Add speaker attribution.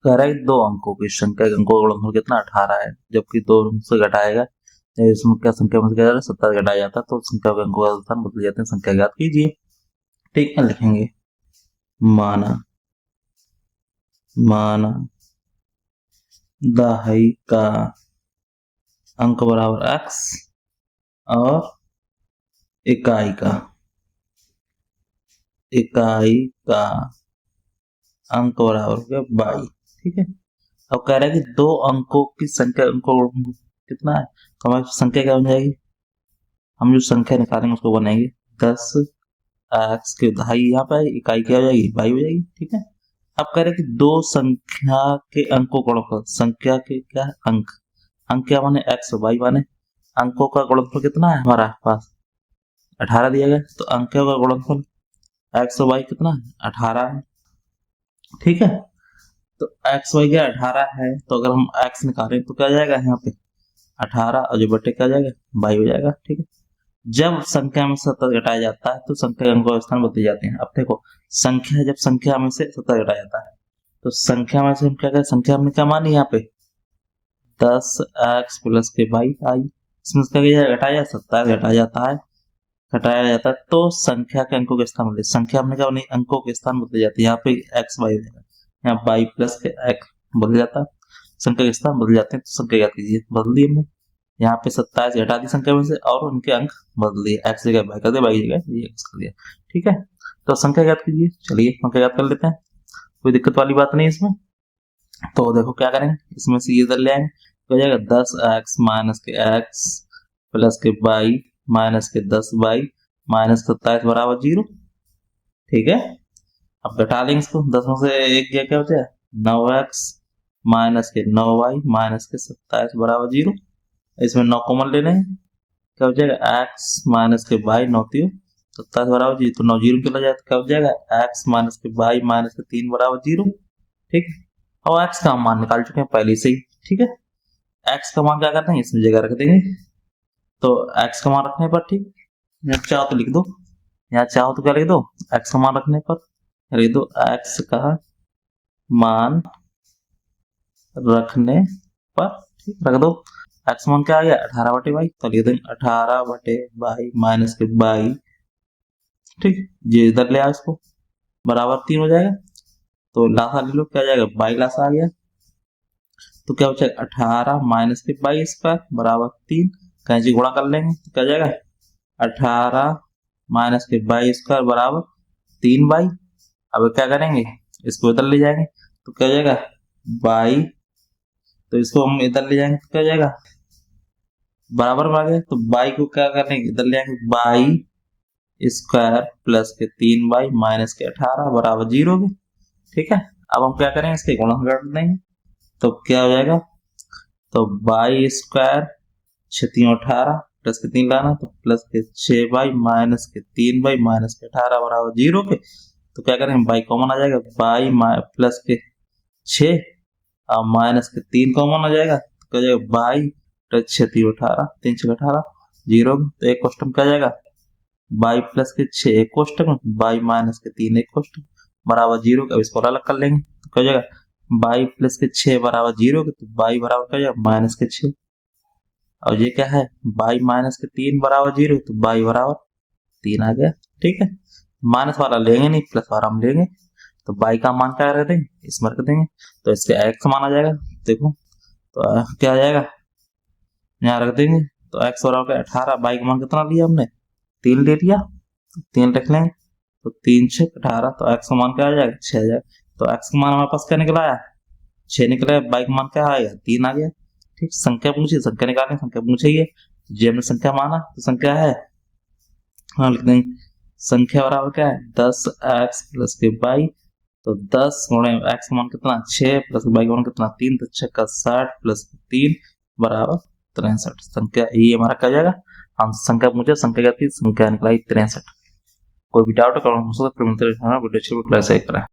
Speaker 1: कह रहा है कि दो अंकों की संख्या का अंकों का गुणनफल कितना 18 है, जबकि दो से घटाएगा इसमें क्या संख्या में से क्या 27 घटाया जाता है तो संख्या के अंकों का स्थान बदल जाते हैं। संख्या ज्ञात कीजिए। ठीक है, लिखेंगे माना दहाई का अंक बराबर x और इकाई का अंक बराबर हो गया y। ठीक है, अब कह रहा है कि दो अंकों की संख्या अंकों कितना है, तो हमारी संख्या क्या बन जाएगी, हम जो संख्या निकालेंगे उसको बनाएंगे 10x की दहाई, यहाँ पे इकाई क्या हो जाएगी y हो जाएगी। ठीक है, अब कह रहे हैं कि दो संख्या के अंकों का गुणनफल, संख्या के क्या अंक क्या माने x और y माने अंकों का गुणनफल कितना है हमारा पास 18 दिया गया, तो अंकों का गुणनफल x और y कितना है 18 है। ठीक है, तो x y क्या 18 है, तो अगर हम x निकालें तो क्या जाएगा यहाँ पे 18 और जो बटे क्या जाएगा y हो जाएगा। ठीक है, जब संख्या में 70 घटाया जाता है तो संख्या के अंकों के स्थान बदल जाते हैं। अब देखो संख्या, जब संख्या में से 70 घटाया जाता है तो संख्या में से हम क्या करें, संख्या हमने क्या मानी यहाँ पे 10x प्लस के y आई, इसमें क्या घटाया 27 घटाया जाता है तो संख्या के अंकों के स्थान बदले, संख्या हमने क्या बनी अंकों के स्थान बदल जाते हैं, यहाँ पे x y हो जाएगा, यहाँ y प्लस के x बदल जाता है, संख्या के स्थान बदल जाते हैं तो संख्या क्या कीजिए बदल दी हमने, यहाँ पे 27 घटा दी संख्या में से और उनके अंक बदल दिए, x जगह y कर दिया, y जगह ये x कर दिया। ठीक है, तो संख्या ज्ञात कीजिए। चलिए संख्या ज्ञात कर लेते हैं, कोई दिक्कत वाली बात नहीं इसमें। तो देखो क्या करेंगे, इसमें से ये इधर ले आएंगे तो हो जाएगा 10x माइनस के x प्लस के y माइनस के 10y माइनस 27 बराबर 0। ठीक है, अब घटा लेंगे इसको, 10 में से एक गया क्या बचा 9x माइनस के 9y माइनस के 27 बराबर 0। इसमें 9 कॉमन ले लें, क्या हो जाएगा x माइनस के y 9 3 27 बराबर 0, तो 9 0 चला जाए तो क्या हो जाएगा x माइनस के y माइनस के 3 बराबर 0। ठीक है, और x का मान निकाल चुके हैं पहले से ही। ठीक है, x का मान क्या करते हैं इसमें जगह रख देंगे, तो x का मान रखने पर ठीक यहाँ चाहो तो लिख दो, यहाँ चाहो तो क्या लिख दो x का मान रखने पर लिख दो x का मान रखने पर, ठीक रख दो। x मान क्या आ गया 18 बटे y, तो लिख देंगे 18 बटे y माइनस के y। ठीक, ये इधर ले आओ इसको बराबर 3 हो जाएगा, तो लासा ले लो क्या जाएगा y लासा आ गया, तो क्या बचेगा 18 माइनस के y स्क्वायर बराबर 3, कैंची गुणा कर लेंगे तो क्या जाएगा 18 माइनस के y स्क्वायर बराबर 3y। अब क्या करेंगे इसको इधर ले जाएंगे तो क्या जाएगा y, तो इसको हम इधर ले जाएंगे तो क्या जाएगा बराबर में आ गया, तो y को क्या करेंगे इधर ले आएंगे y स्क्वायर प्लस के 3y माइनस के 18 बराबर 0 के। ठीक है, अब हम क्या करेंगे इसके गुणा कर देंगे तो क्या हो जाएगा, तो y स्क्वायर 6 18 प्लस के 3 लाना तो प्लस के 6y माइनस के 3y माइनस के 18 बराबर 0 के, तो क्या करेंगे y कॉमन आ जाएगा y प्लस के 6 और माइनस के 3 कॉमन आ जाएगा तो क्या जाएगा y प्लस 6 3 18 3 6 18 0, तो एक क्वेश्चन क्या जाएगा y प्लस के 6 एक क्वेश्चन y माइनस के 3 एक क्वेश्चन बराबर 0। अब इसको अलग कर लेंगे तो क्या जाएगा y प्लस के 6 बराबर 0 के, तो y बराबर क्या जाएगा माइनस के 6 और ये क्या है y माइनस के 3 बराबर 0, तो y बराबर 3 आ गया। ठीक है, माइनस वाला लेंगे नहीं प्लस वाला हम लेंगे, तो y का मान क्या रख देंगे इसमें रख देंगे, तो इसके x मान आ जाएगा, देखो तो क्या आ जाएगा यहाँ रख देंगे, तो x बराबर 18, y का मान कितना लिया हमने 3 ले लिया, 3 रख लेंगे तो 3 6 18, तो x का मान क्या आ जाएगा 6 आ जाएगा, तो x का मान हमारे पास क्या निकला है 6 निकला, y का मान क्या आएगा 3 आ गया। ठीक, संख्या पूछी संख्या निकालें, संख्या पूछिए जी हमने संख्या माना तो संख्या है, हाँ लिख देंगे संख्या बराबर क्या है 10x प्लस के y, तो 10 गुणे x का मान कितना 6 प्लस y का मान कितना 3, तो 6 का 60 प्लस 3 बराबर 63। संख्या ये हमारा क्या जाएगा, हम संख्या पूछे संख्या क्या थी, संख्या निकलाई 63। कोई भी डाउट करो मुझसे, फिर वीडियो अच्छी करें।